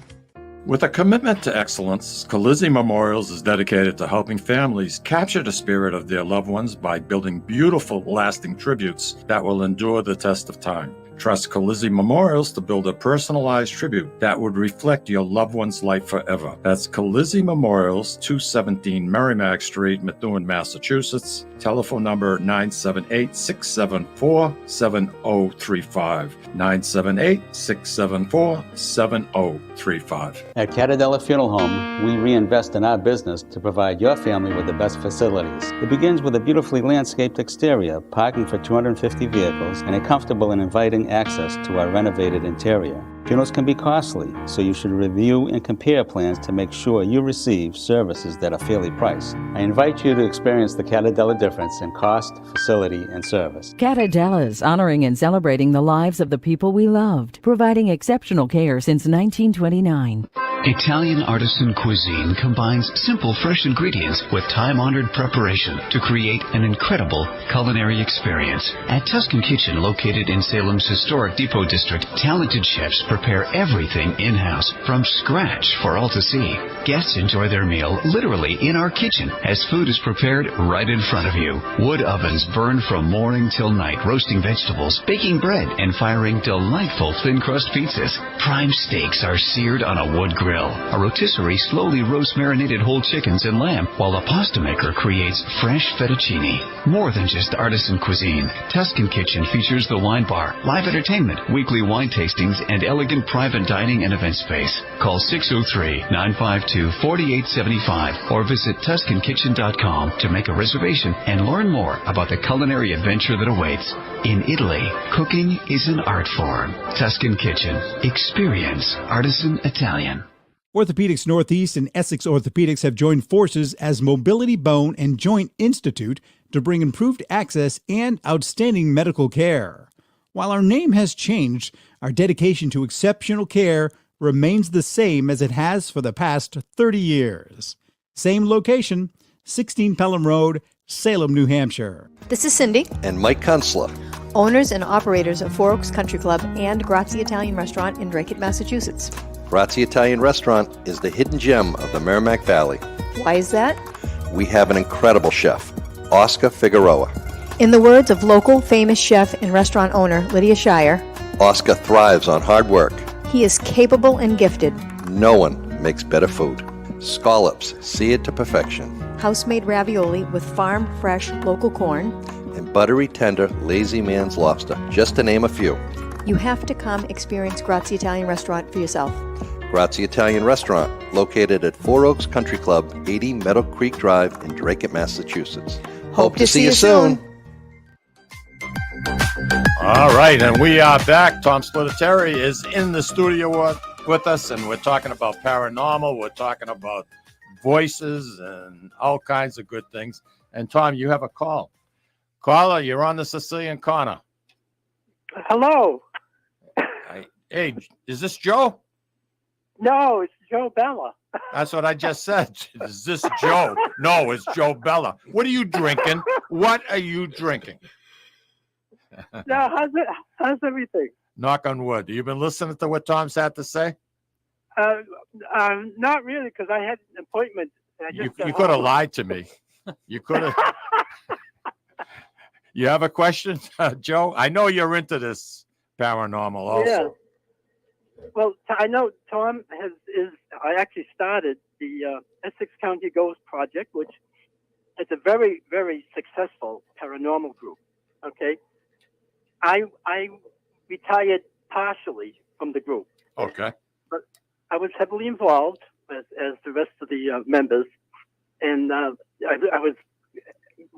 With a commitment to excellence, Colizzi Memorials is dedicated to helping families capture the spirit of their loved ones by building beautiful, lasting tributes that will endure the test of time. Trust Colizzi Memorials to build a personalized tribute that would reflect your loved one's life forever. That's Colizzi Memorials, 217 Merrimack Street, Methuen, Massachusetts. Telephone number 978-674-7035. 978-674-7035. At Catadella Funeral Home, we reinvest in our business to provide your family with the best facilities. It begins with a beautifully landscaped exterior, parking for 250 vehicles, and a comfortable and inviting access to our renovated interior. Funerals can be costly, so you should review and compare plans to make sure you receive services that are fairly priced. I invite you to experience the Catadella difference in cost, facility, and service. Catadella's honoring and celebrating the lives of the people we loved, providing exceptional care since 1929. Italian artisan cuisine combines simple, fresh ingredients with time-honored preparation to create an incredible culinary experience. At Tuscan Kitchen, located in Salem's historic Depot District, talented chefs prepare everything in-house from scratch for all to see. Guests enjoy their meal literally in our kitchen as food is prepared right in front of you. Wood ovens burn from morning till night, roasting vegetables, baking bread, and firing delightful thin-crust pizzas. Prime steaks are seared on a wood grill. A rotisserie slowly roasts marinated whole chickens and lamb, while a pasta maker creates fresh fettuccine. More than just artisan cuisine, Tuscan Kitchen features the wine bar, live entertainment, weekly wine tastings, and elegant private dining and event space. Call 603-952-4875 or visit TuscanKitchen.com to make a reservation and learn more about the culinary adventure that awaits. In Italy, cooking is an art form. Tuscan Kitchen. Experience artisan Italian. Orthopedics Northeast and Essex Orthopedics have joined forces as Mobility Bone and Joint Institute to bring improved access and outstanding medical care. While our name has changed, our dedication to exceptional care remains the same as it has for the past 30 years. Same location, 16 Pelham Road, Salem, New Hampshire. This is Cindy, And Mike Kunstler. owners and operators of Four Oaks Country Club and Grazie Italian Restaurant in Drake, Massachusetts. Grazie Italian Restaurant is the hidden gem of the Merrimack Valley. Why is that? We have an incredible chef, Oscar Figueroa. In the words of local famous chef and restaurant owner Lydia Shire, Oscar thrives on hard work. he is capable and gifted. No one makes better food. Scallops seared to perfection. house-made ravioli with farm-fresh local corn. And buttery tender Lazy Man's lobster, just to name a few. You have to come experience Grazie Italian Restaurant for yourself. Grazie Italian Restaurant, located at 4 Oaks Country Club, 80 Meadow Creek Drive in Drake, Massachusetts. Hope to see you soon. All right, and we are back. Tom Spitalere is in the studio with us, and we're talking about paranormal. We're talking about voices and all kinds of good things. And Tom, you have a call. Caller, you're on the Sicilian Corner. Hello. Hey, is this Joe? No, it's Joe Bella. That's what I just said. Is this Joe? No, it's Joe Bella. What are you drinking? What are you drinking? No, how's everything? Knock on wood. You been listening to what Tom's had to say? Not really, because I had an appointment. You could have lied to me. You could have. You have a question, Joe? I know you're into this paranormal also. Yeah. Well, I know Tom I actually started the Essex County Ghost Project, which is a very, very successful paranormal group. Okay. I retired partially from the group. Okay. But I was heavily involved as the rest of the members, and I was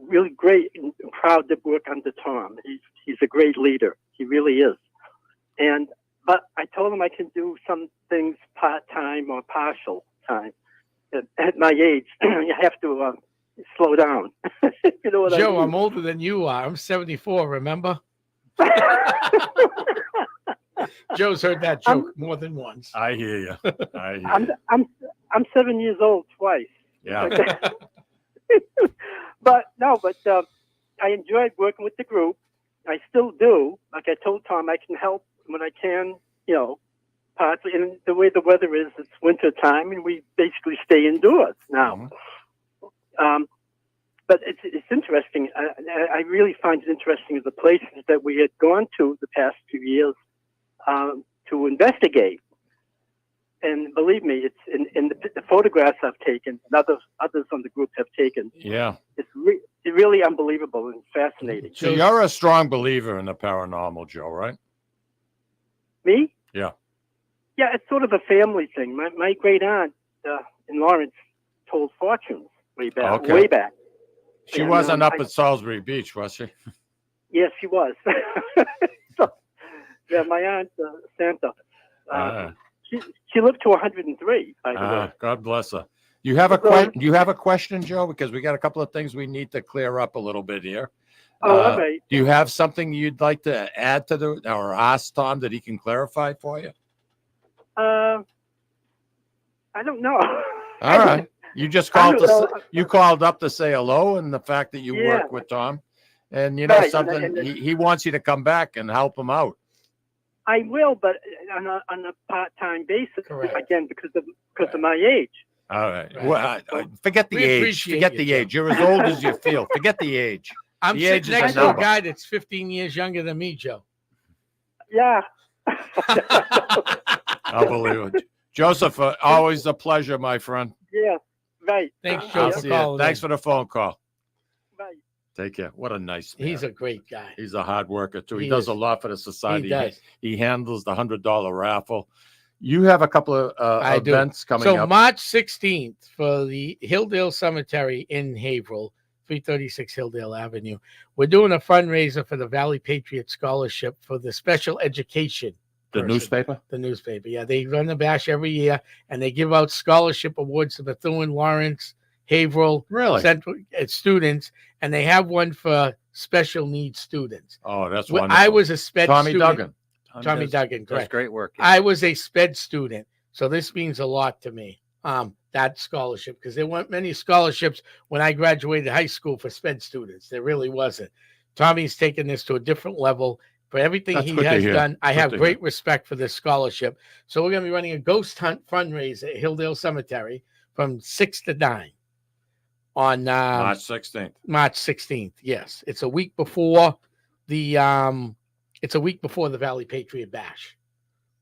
really great and proud to work under Tom. He's a great leader. He really is. But I told him I can do some things part-time or partial time. At my age, you have to slow down. You know what Joe, I mean? I'm older than you are. I'm 74, remember? Joe's heard that joke more than once. I hear you. I'm 7 years old twice. Yeah. But I enjoyed working with the group. I still do. Like I told Tom, I can help when I can, partly. And the way the weather is, it's winter time, and we basically stay indoors now. Mm-hmm. But it's interesting. I really find it interesting the places that we had gone to the past few years to investigate. And believe me, it's in the photographs I've taken, and others on the group have taken. Yeah. It's really unbelievable and fascinating. So you're a strong believer in the paranormal, Joe, right? Me? Yeah. Yeah, it's sort of a family thing. My great aunt in Lawrence told fortunes way back. Okay. Way back. She And, wasn't up at Salisbury Beach, was she? Yes, she was. Yeah, my aunt Santa. She lived to 103. By the way. God bless her. You have a question? Do you have a question, Joe? Because we got a couple of things we need to clear up a little bit here. All right. Do you have something you'd like to add to or ask Tom that he can clarify for you? I don't know. All right. You just called you called up to say hello, and the fact that you work with Tom, and Right, something and he wants you to come back and help him out. I will, but on a part-time basis. Correct. Again, because of my age. All right. Right. Well, forget the We age. appreciate Forget you, the Joe. age. You're as old as you feel. Forget the age. I'm The age sitting is a next to a number. guy that's 15 years younger than me, Joe. Yeah. Unbelievable. Joseph, always a pleasure, my friend. Yeah. Right. Thanks, I'll Joe, for see you. calling Thanks in. for the phone call. Right. Take care. What a nice man. He's a great guy. He's a hard worker, too. He He does is. a lot for the society. He does. He handles the $100 raffle. You have a couple of I do. events coming So up. March 16th for the Hilldale Cemetery in Haverhill, 336 Hilldale Avenue. We're doing a fundraiser for the Valley Patriot Scholarship for the special education. The person. newspaper? The newspaper. Yeah, they run the bash every year, and they give out scholarship awards to Bethune, Lawrence, Haverhill, Really? Central students, and they have one for special needs students. Oh, that's Well, wonderful. I was a sped Tommy student. Duggan. Tommy Duggan, Does correct. great work. I was a sped student, so this means a lot to me. That scholarship, because there weren't many scholarships when I graduated high school for sped students. There really wasn't. Tommy's taken this to a different level. For everything That's he good to has hear. done, I Good have to great hear. respect for this scholarship. So we're going to be running a ghost hunt fundraiser at Hilldale Cemetery from 6 to 9 on March 16th. March 16th. Yes, it's a week before the Valley Patriot Bash.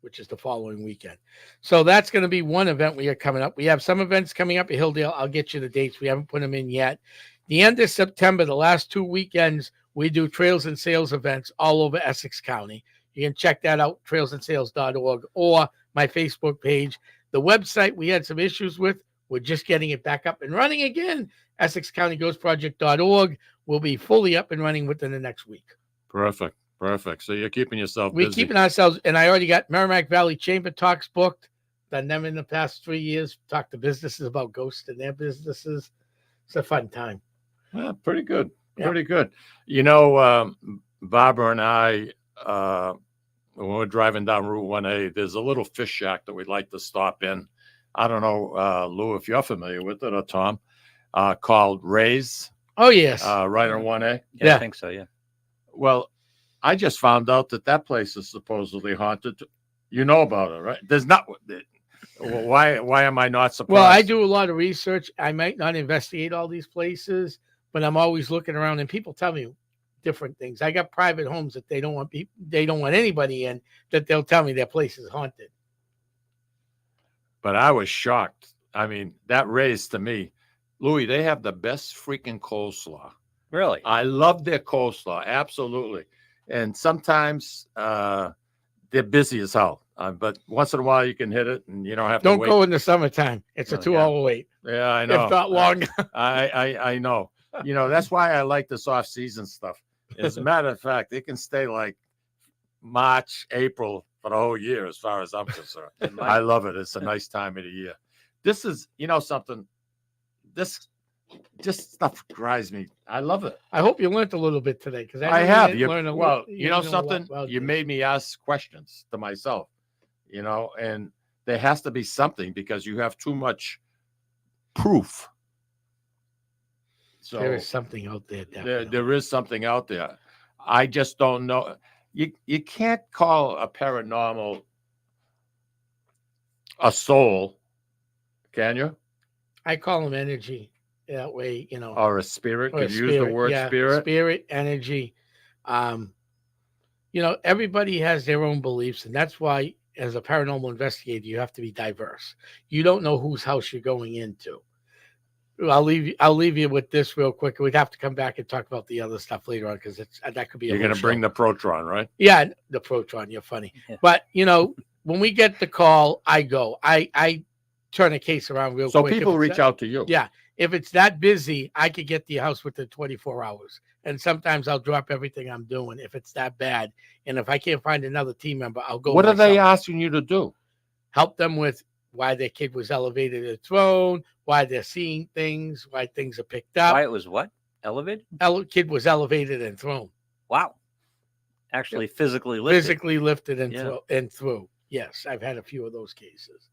which is the following weekend. So that's going to be one event we have coming up. We have some events coming up at Hilldale. I'll get you the dates. We haven't put them in yet. The end of September, the last 2 weekends, we do trails and sales events all over Essex County. You can check that out, trailsandsales.org, or my Facebook page. The website we had some issues with. We're just getting it back up and running again. EssexCountyGhostProject.org will be fully up and running within the next week. Perfect. So you're keeping yourself We're busy. keeping ourselves, and I already got Merrimack Valley Chamber Talks booked. Done them in the past 3 years. Talked to businesses about ghosts and their businesses. It's a fun time. Yeah, pretty good. Yeah. Pretty good. Barbara and I, when we're driving down Route 1A, there's a little fish shack that we'd like to stop in. I don't know, Lou, if you're familiar with it, or Tom, called Ray's. Oh, yes. Right on 1A. Yeah, I think so, yeah. Well, I just found out that place is supposedly haunted. You know about it, right? There's not. Why am I not surprised? Well, I do a lot of research. I might not investigate all these places, but I'm always looking around, and people tell me different things. I got private homes that they don't want anybody in, that they'll tell me their place is haunted. But I was shocked. I mean, that raised to me, Louis, they have the best freaking coleslaw. Really? I love their coleslaw. Absolutely. And sometimes they're busy as hell. But once in a while you can hit it and you don't have to wait. Don't go in the summertime. It's a 2-hour wait. Yeah, I know. If not long. I know. That's why I like this off-season stuff. As a matter of fact, it can stay like March, April for the whole year, as far as I'm concerned. I love it. It's a nice time of the year. This is, something. This stuff drives me. I love it. I hope you learned a little bit today, because I have. You You made me ask questions to myself, and there has to be something, because you have too much proof. So there is something out there. There is something out there. I just don't know. You can't call a paranormal a soul, can you? I call them energy. That way, or a spirit. Could you use the word spirit? Spirit, energy. Everybody has their own beliefs, and that's why, as a paranormal investigator, you have to be diverse. You don't know whose house you're going into. I'll leave you with this real quick. We'd have to come back and talk about the other stuff later on, because that could be. You're going to bring the Protron, right? Yeah, the Protron. You're funny, but when we get the call, I go. I turn a case around real quick. So people reach out to you. Yeah, if it's that busy, I could get to your house within 24 hours. And sometimes I'll drop everything I'm doing if it's that bad. And if I can't find another team member, I'll go. What are they asking you to do? Help them with why their kid was elevated and thrown, why they're seeing things, why things are picked up. Why it was what? Elevated? Kid was elevated and thrown. Wow. Actually physically lifted. Physically lifted and threw. Yes, I've had a few of those cases.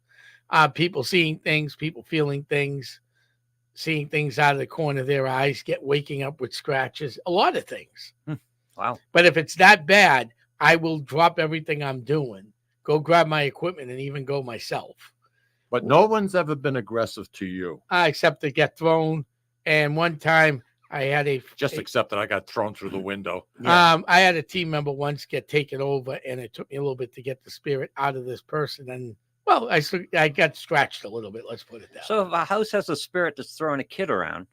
People seeing things, people feeling things, seeing things out of the corner of their eyes, waking up with scratches, a lot of things. Wow. But if it's that bad, I will drop everything I'm doing, go grab my equipment, and even go myself. But no one's ever been aggressive to you. Except to get thrown. And one time I had except that I got thrown through the window. I had a team member once get taken over, and it took me a little bit to get the spirit out of this person. And well, I got scratched a little bit. Let's put it that way. So if a house has a spirit that's throwing a kid around,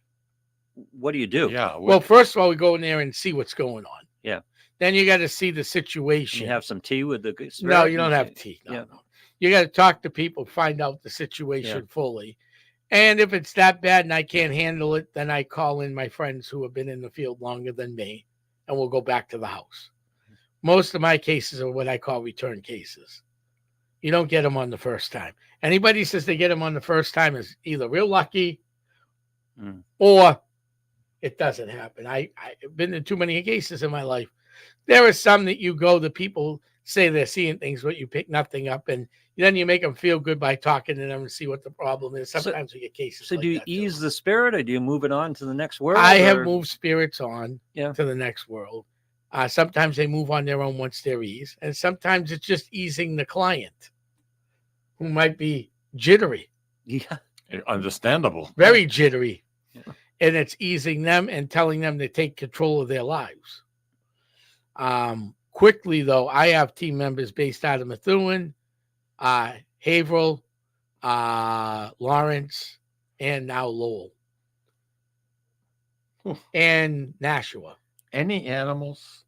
what do you do? Yeah. Well, first of all, we go in there and see what's going on. Yeah. Then you got to see the situation. You have some tea with the spirit? No, you don't have tea. No. You got to talk to people, find out the situation fully. And if it's that bad and I can't handle it, then I call in my friends who have been in the field longer than me, and we'll go back to the house. Most of my cases are what I call return cases. You don't get them on the first time. Anybody says they get them on the first time is either real lucky or it doesn't happen. I've been in too many cases in my life. There are some that the people say they're seeing things, but you pick nothing up, and then you make them feel good by talking to them and see what the problem is. Sometimes we get cases. So do you ease the spirit, or do you move it on to the next world? I have moved spirits on to the next world. Sometimes they move on their own once they're eased, and sometimes it's just easing the client, who might be jittery. Yeah, understandable. Very jittery, and it's easing them and telling them to take control of their lives. Quickly though, I have team members based out of Methuen, Haverhill, Lawrence, and now Lowell. And Nashua. Any animals?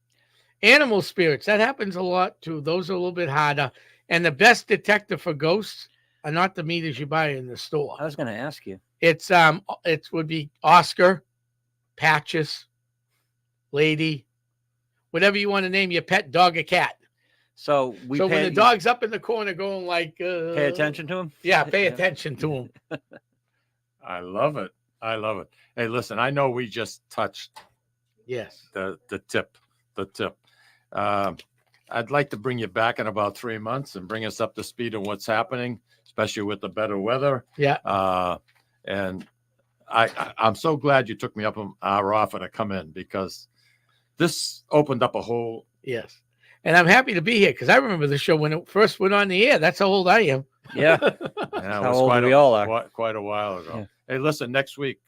Animal spirits, that happens a lot too. Those are a little bit harder. And the best detector for ghosts are not the meters you buy in the store. I was going to ask you. It would be Oscar, Patches, Lady, whatever you want to name your pet, dog or cat. So when the dog's up in the corner going like, pay attention to him. Yeah, pay attention to him. I love it. I love it. Hey, listen, I know we just touched the tip. I'd like to bring you back in about 3 months and bring us up to speed on what's happening, especially with the better weather. Yeah. And I'm so glad you took me up on our offer to come in, because this opened up a whole. Yes. And I'm happy to be here because I remember the show when it first went on the air. That's how old I am. Yeah. Yeah, how old we all are. Quite a while ago. Yeah. Hey, listen, next week,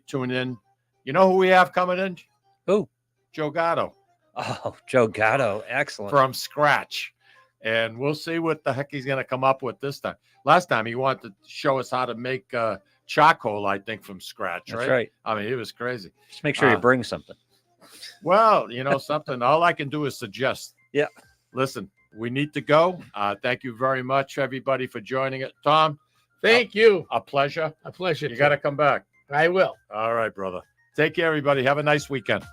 tune in. You know who we have coming in? Who? Joe Gatto. Oh, Joe Gatto. Excellent. From scratch. And we'll see what the heck he's going to come up with this time. Last time he wanted to show us how to make charcoal, I think, from scratch. That's right. I mean, it was crazy. Just make sure you bring something. Well, something. All I can do is suggest. Yeah. Listen, we need to go. Thank you very much, everybody, for joining it. Tom. Thank you. A pleasure. A pleasure. You got to come back. I will. All right, brother. Take care, everybody. Have a nice weekend.